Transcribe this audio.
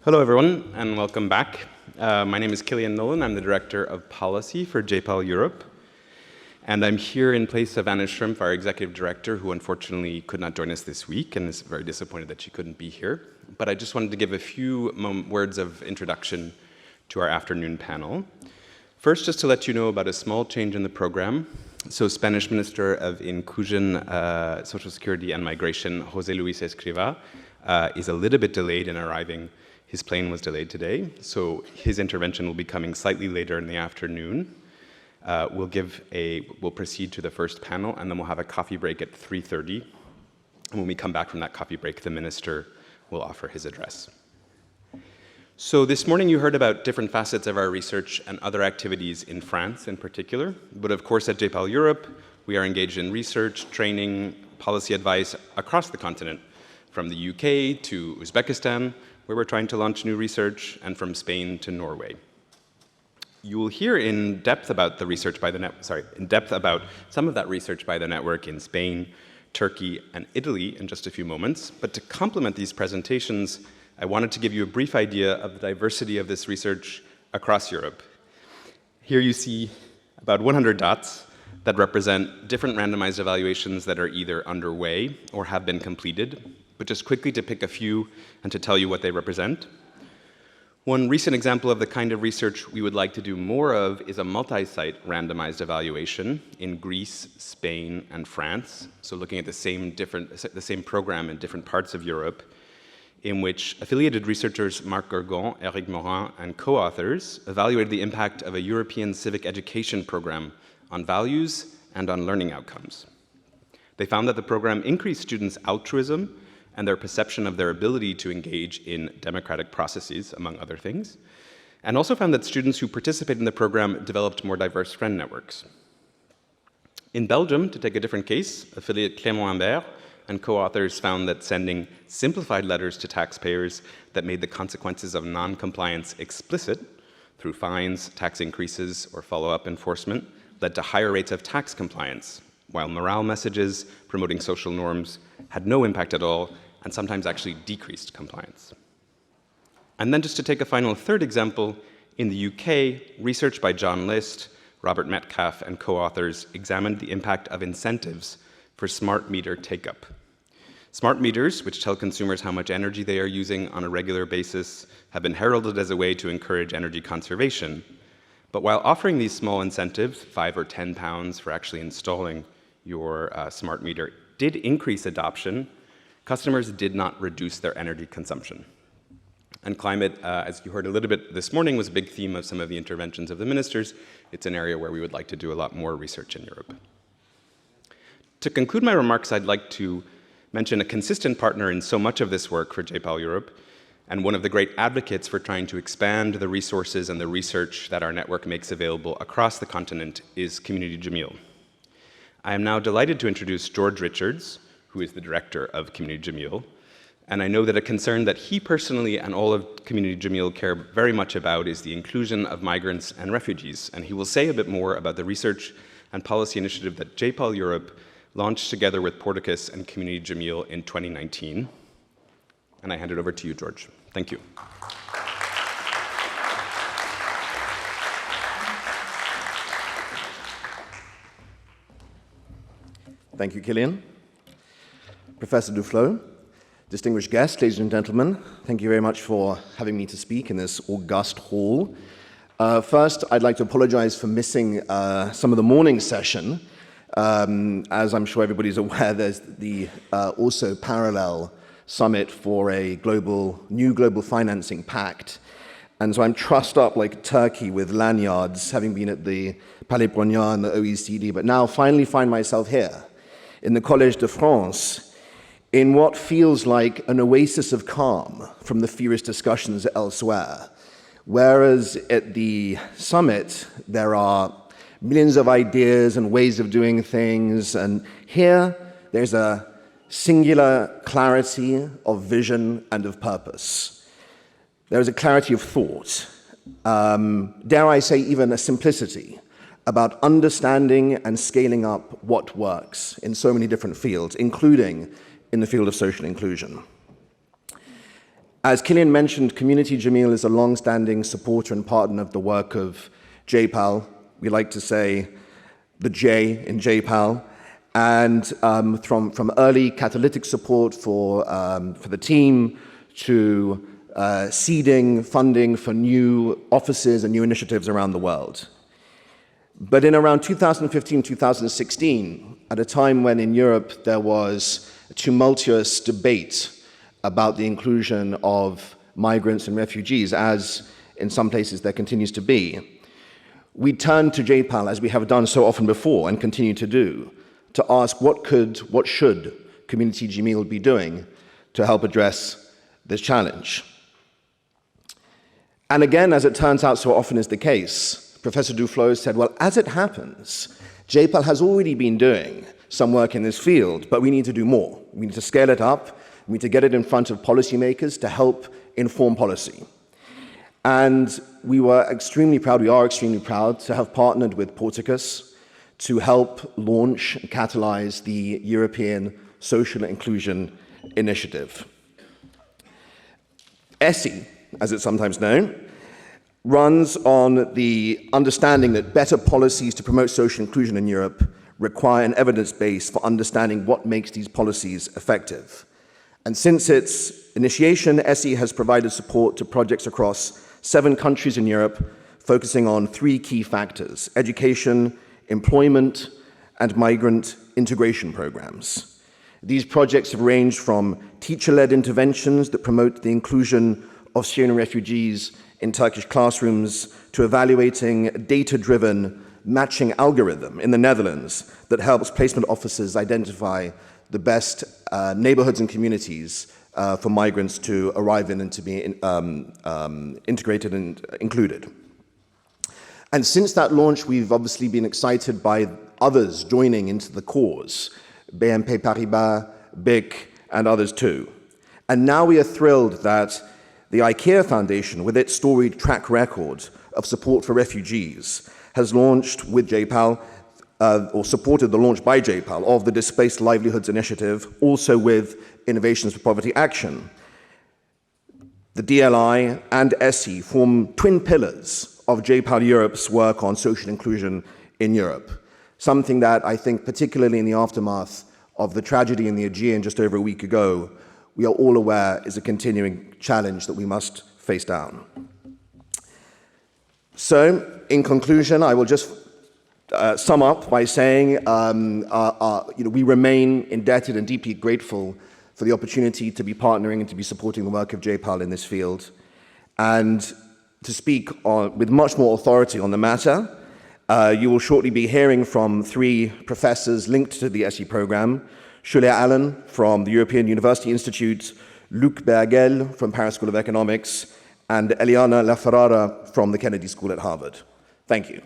Hello, everyone, and welcome back. My name is Cillian Nolan. I'm the Director of Policy for JPAL Europe. And I'm here in place of Anna Schrumpf, our Executive Director, who unfortunately could not join us this week and is very disappointed that she couldn't be here. But I just wanted to give a few words of introduction to our afternoon panel. First, just to let you know about a small change in the program. So Spanish Minister of Inclusion, Social Security and Migration, José Luis Escrivá, is a little bit delayed in arriving. His plane was delayed today, so his intervention will be coming slightly later in the afternoon. We'll proceed to the first panel, and then we'll have a coffee break at 3:30. And when we come back from that coffee break, the minister will offer his address. So this morning you heard about different facets of our research and other activities in France in particular. But of course at JPAL Europe, we are engaged in research, training, policy advice across the continent, from the UK to Uzbekistan, where we're trying to launch new research, and from Spain to Norway. You will hear in depth about the research by the about some of that research by the network in Spain, Turkey, and Italy in just a few moments. But to complement these presentations, I wanted to give you a brief idea of the diversity of this research across Europe. Here you see about 100 dots that represent different randomized evaluations that are either underway or have been completed. But just quickly to pick a few and to tell you what they represent. One recent example of the kind of research we would like to do more of is a multi-site randomized evaluation in Greece, Spain, and France. So looking at the same program in different parts of Europe, in which affiliated researchers Marc Gergon, Eric Morin, and co-authors evaluated the impact of a European civic education program on values and on learning outcomes. They found that the program increased students' altruism and their perception of their ability to engage in democratic processes, among other things, and also found that students who participated in the program developed more diverse friend networks. In Belgium, to take a different case, affiliate Clément Imbert and co-authors found that sending simplified letters to taxpayers that made the consequences of non-compliance explicit through fines, tax increases, or follow-up enforcement led to higher rates of tax compliance, while morale messages promoting social norms had no impact at all and sometimes actually decreased compliance. And then just to take a final third example, in the UK, research by John List, Robert Metcalf, and co-authors examined the impact of incentives for smart meter take-up. Smart meters, which tell consumers how much energy they are using on a regular basis, have been heralded as a way to encourage energy conservation. But while offering these small incentives, £5 or £10 for actually installing your smart meter, did increase adoption, customers did not reduce their energy consumption. And climate, as you heard a little bit this morning, was a big theme of some of the interventions of the ministers. It's an area where we would like to do a lot more research in Europe. To conclude my remarks, I'd like to mention a consistent partner in so much of this work for JPAL Europe, and one of the great advocates for trying to expand the resources and the research that our network makes available across the continent is Community Jameel. I am now delighted to introduce George Richards, who is the director of Community Jameel, and I know that a concern that he personally and all of Community Jameel care very much about is the inclusion of migrants and refugees, and he will say a bit more about the research and policy initiative that JPAL Europe launched together with Porticus and Community Jameel in 2019. And I hand it over to you, George. Thank you. Thank you, Cillian. Professor Duflo, distinguished guests, ladies and gentlemen, thank you very much for having me to speak in this august hall. First, I'd like to apologize for missing some of the morning session. As I'm sure everybody's aware, there's the also parallel summit for a new global financing pact. And so I'm trussed up like Turkey with lanyards, having been at the Palais Brongniart and the ESII, but now finally find myself here in the Collège de France, in what feels like an oasis of calm from the fierce discussions elsewhere. Whereas at the summit, there are millions of ideas and ways of doing things, and here there's a singular clarity of vision and of purpose. There is a clarity of thought, dare I say even a simplicity, about understanding and scaling up what works in so many different fields, including in the field of social inclusion. As Cillian mentioned, Community Jameel is a long-standing supporter and partner of the work of JPAL. We like to say the J in JPAL. And from early catalytic support for the team to seeding funding for new offices and new initiatives around the world. But in around 2015, 2016, at a time when in Europe there was a tumultuous debate about the inclusion of migrants and refugees, as in some places there continues to be, we turned to JPAL, as we have done so often before and continue to do, to ask what should Community Jameel be doing to help address this challenge. And again, as it turns out so often is the case, Professor Duflo said, well, as it happens, JPAL has already been doing some work in this field, but we need to do more. We need to scale it up. We need to get it in front of policymakers to help inform policy. And we are extremely proud to have partnered with Porticus to help launch and catalyze the European Social Inclusion Initiative. ESII, as it's sometimes known, runs on the understanding that better policies to promote social inclusion in Europe require an evidence base for understanding what makes these policies effective. And since its initiation, ESII has provided support to projects across 7 countries in Europe, focusing on 3 key factors: education, employment, and migrant integration programs. These projects have ranged from teacher-led interventions that promote the inclusion of Syrian refugees in Turkish classrooms to evaluating a data-driven matching algorithm in the Netherlands that helps placement officers identify the best neighborhoods and communities for migrants to arrive in and to be integrated and included. And since that launch, we've obviously been excited by others joining into the cause, BNP Paribas, BIC, and others too. And now we are thrilled that the IKEA Foundation, with its storied track record of support for refugees, has launched with JPAL, or supported the launch by JPAL of the Displaced Livelihoods Initiative, also with Innovations for Poverty Action. The DLI and ESII form twin pillars of JPAL Europe's work on social inclusion in Europe, something that I think, particularly in the aftermath of the tragedy in the Aegean just over a week ago, we are all aware is a continuing challenge that we must face down. So, in conclusion, I will just sum up by saying we remain indebted and deeply grateful for the opportunity to be partnering and to be supporting the work of JPAL in this field, and to speak with much more authority on the matter. You will shortly be hearing from 3 professors linked to the ESII program: Julia Allen from the European University Institute, Luc Bergel from Paris School of Economics, and Eliana La Ferrara from the Kennedy School at Harvard. Thank you.